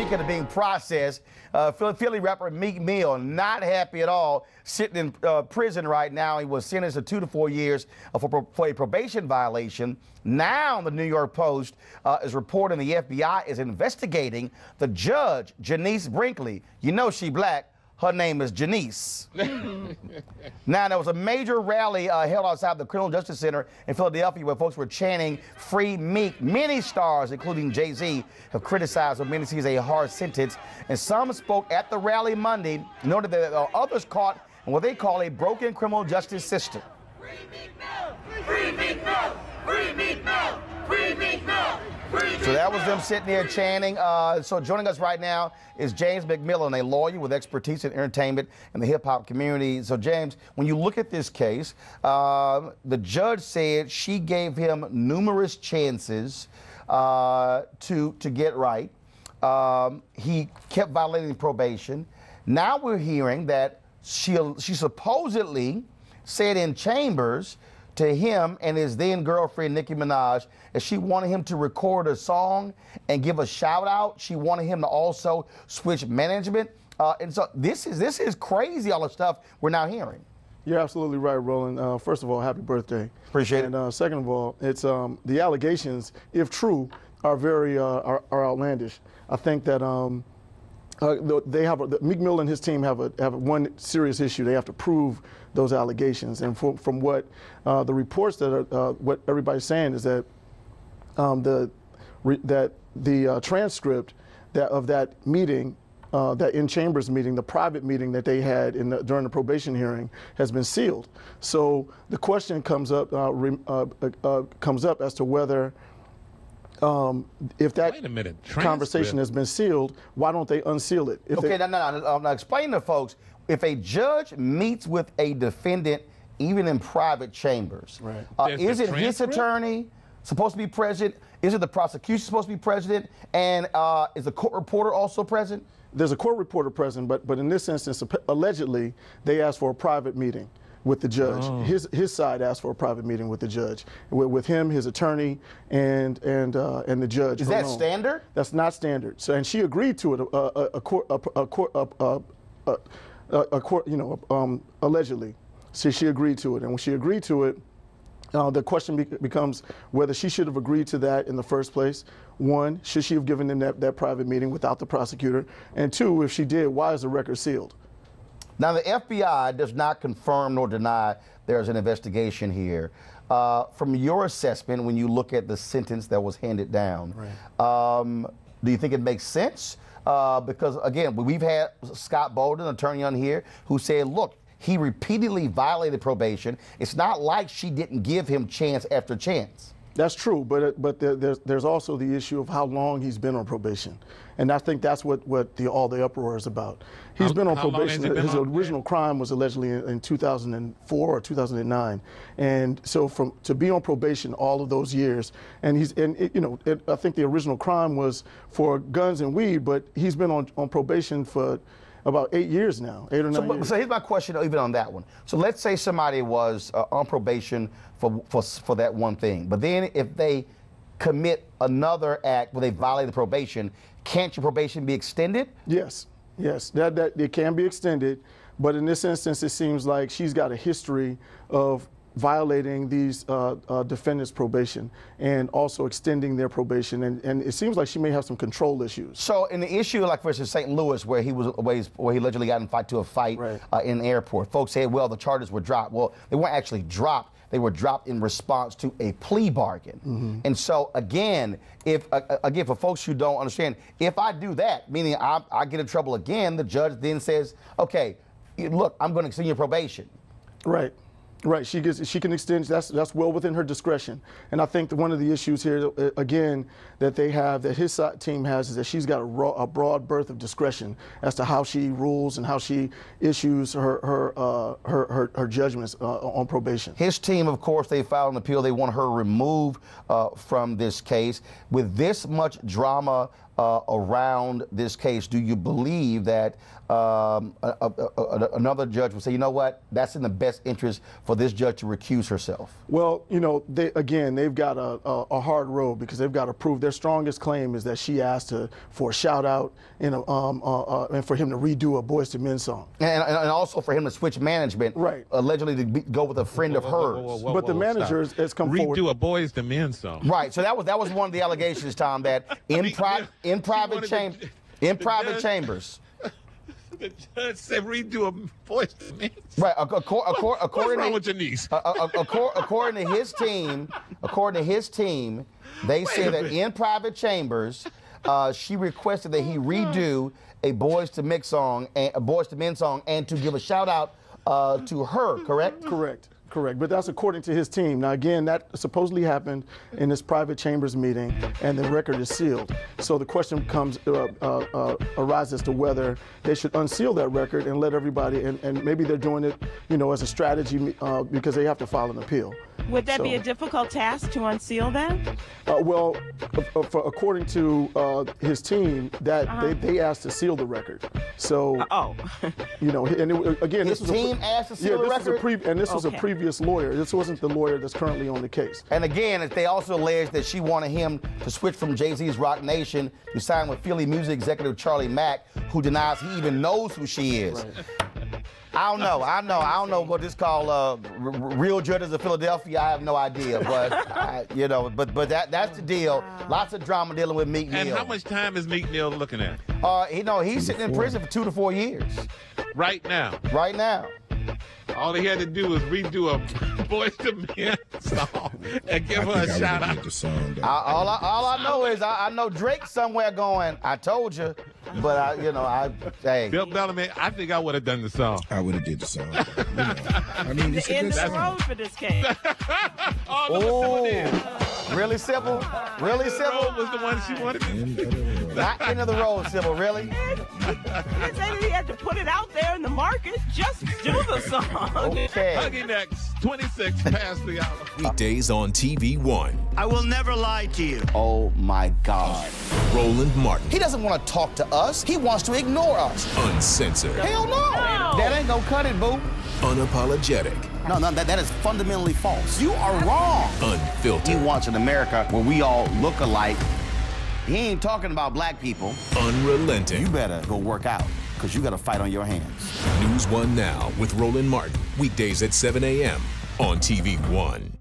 weekend of being processed. Philly rapper Meek Mill, not happy at all, sitting in prison right now. He was sentenced to 2 to 4 years for a probation violation. Now the New York Post is reporting the FBI is investigating the Judge Genece Brinkley. You know she black. Her name is Genece. Now, there was a major rally held outside the Criminal Justice Center in Philadelphia where folks were chanting "Free Meek." Many stars, including Jay-Z, have criticized what many see as a hard sentence. And some spoke at the rally Monday, noted that there are others caught in what they call a broken criminal justice system. Free Meek Mill! Free Meek Mill! Free Meek Mill! Free Meek Mill! So that was them sitting there chanting. So joining us right now is James McMillan, a lawyer with expertise in entertainment and the hip-hop community. So, James, when you look at this case, the judge said she gave him numerous chances to get right. He kept violating probation. Now we're hearing that she supposedly said in chambers to him and his then girlfriend, Nicki Minaj, that she wanted him to record a song and give a shout out. She wanted him to also switch management. And so this is crazy, all the stuff we're now hearing. You're absolutely right, Roland. First of all, happy birthday. Appreciate it. And second of all, it's the allegations, if true, are very are outlandish. I think that they have Meek Mill and his team have one serious issue. They have to prove those allegations, and from what the reports that are what everybody's saying is that the transcript of that meeting, that in chambers meeting, the private meeting that they had during the probation hearing, has been sealed. So the question comes up as to whether if that conversation has been sealed, why don't they unseal it? Okay, now explain to folks, if a judge meets with a defendant, even in private chambers, right. Is it his attorney supposed to be present? Is it the prosecution supposed to be present? And is the court reporter also present? There's a court reporter present, but in this instance, allegedly, they asked for a private meeting with the judge. Oh. His side asked for a private meeting with the judge, with him, his attorney, and the judge. Is that standard? That's not standard. So, and she agreed to it. Allegedly, so she agreed to it, and when she agreed to it, the question becomes whether she should have agreed to that in the first place. One, should she have given them that private meeting without the prosecutor? And two, if she did, why is the record sealed? Now, the FBI does not confirm nor deny there's an investigation here. From your assessment, when you look at the sentence that was handed down, right. Do you think it makes sense? Because, again, we've had Scott Bolden, attorney on here, who said, look, he repeatedly violated probation. It's not like she didn't give him chance after chance. That's true, but there's also the issue of how long he's been on probation. And I think that's what all the uproar is about. He's been on probation. His original crime was allegedly in 2004 or 2009. And so to be on probation all of those years, and I think the original crime was for guns and weed, but he's been on probation for about 8 years now, 8 or 9 years. So here's my question, even on that one. So let's say somebody was on probation for that one thing, but then if they commit another act where they violate the probation, can't your probation be extended? Yes, that it can be extended, but in this instance, it seems like she's got a history of violating these defendants' probation and also extending their probation, and it seems like she may have some control issues. So in the issue, like for instance, St. Louis, where he allegedly got into a fight right. In the airport, folks said, well, the charges were dropped. Well, they weren't actually dropped. They were dropped in response to a plea bargain. Mm-hmm. And so again, for folks who don't understand, if I do that, meaning I get in trouble again, the judge then says, okay, look, I'm going to extend your probation. Right. Right, she can extend. That's well within her discretion, and I think that one of the issues here, again, that his team has, is that she's got a broad berth of discretion as to how she rules and how she issues her judgments on probation. His team, of course, they filed an appeal. They want her removed from this case. With this much drama around this case, do you believe that another judge will say, you know what, that's in the best interest for this judge to recuse herself? Well, you know, they've got a hard road because they've got to prove their strongest claim is that she asked for a shout out and for him to redo a Boyz II Men song. And also for him to switch management, right? Allegedly to go with a friend of hers. But the manager has come forward. Redo a Boyz II Men song. Right. So that was one of the allegations, Tom, that in private chambers. The judge said redo a Boyz II Men song. Right. What's wrong with Genece? According to his team, they say that in private chambers, she requested that he redo a Boyz II Men song, and to give a shout out to her. Correct? Correct, but that's according to his team. Now, again, that supposedly happened in this private chambers meeting, and the record is sealed. So the question arises as to whether they should unseal that record and let everybody, and maybe they're doing it, you know, as a strategy because they have to file an appeal. Would that be a difficult task to unseal that? Well, according to his team, that they asked to seal the record. So, you know, and again, his team asked to seal the record. This was a previous lawyer. This wasn't the lawyer that's currently on the case. And again, they also alleged that she wanted him to switch from Jay-Z's Rock Nation to sign with Philly music executive Charlie Mack, who denies he even knows who she is. Right. I don't know what this called real judges of Philadelphia. I have no idea, but you know, but that's the deal. Lots of drama dealing with Meek Mill. And how much time is Meek Mill looking at? He's sitting in prison for 2 to 4 years. Right now. Right now. All he had to do was redo a Boyz II Men song and give her a shout out. All I know is I know Drake somewhere going, I told you, but hey. Bill Bellamy, I think I would have done the song. I would have did the song. You know, I mean, it's the end of the road for this case. Really simple? Really simple? Was the one she wanted. Not end of the road, Sybil, really? He said that he had to put it out there in the market. Just do the song. Okay. Huggy next, 26 past the hour. Weekdays on TV One. I will never lie to you. Oh my God. Roland Martin. He doesn't want to talk to us. He wants to ignore us. Uncensored. Hell no. That ain't gonna cut it, boo. Unapologetic. No, that is fundamentally false. You are wrong. Unfiltered. He wants an America where we all look alike. He ain't talking about black people. Unrelenting. You better go work out, because you got a fight on your hands. NewsOne Now with Roland Martin. Weekdays at 7 a.m. on TV One.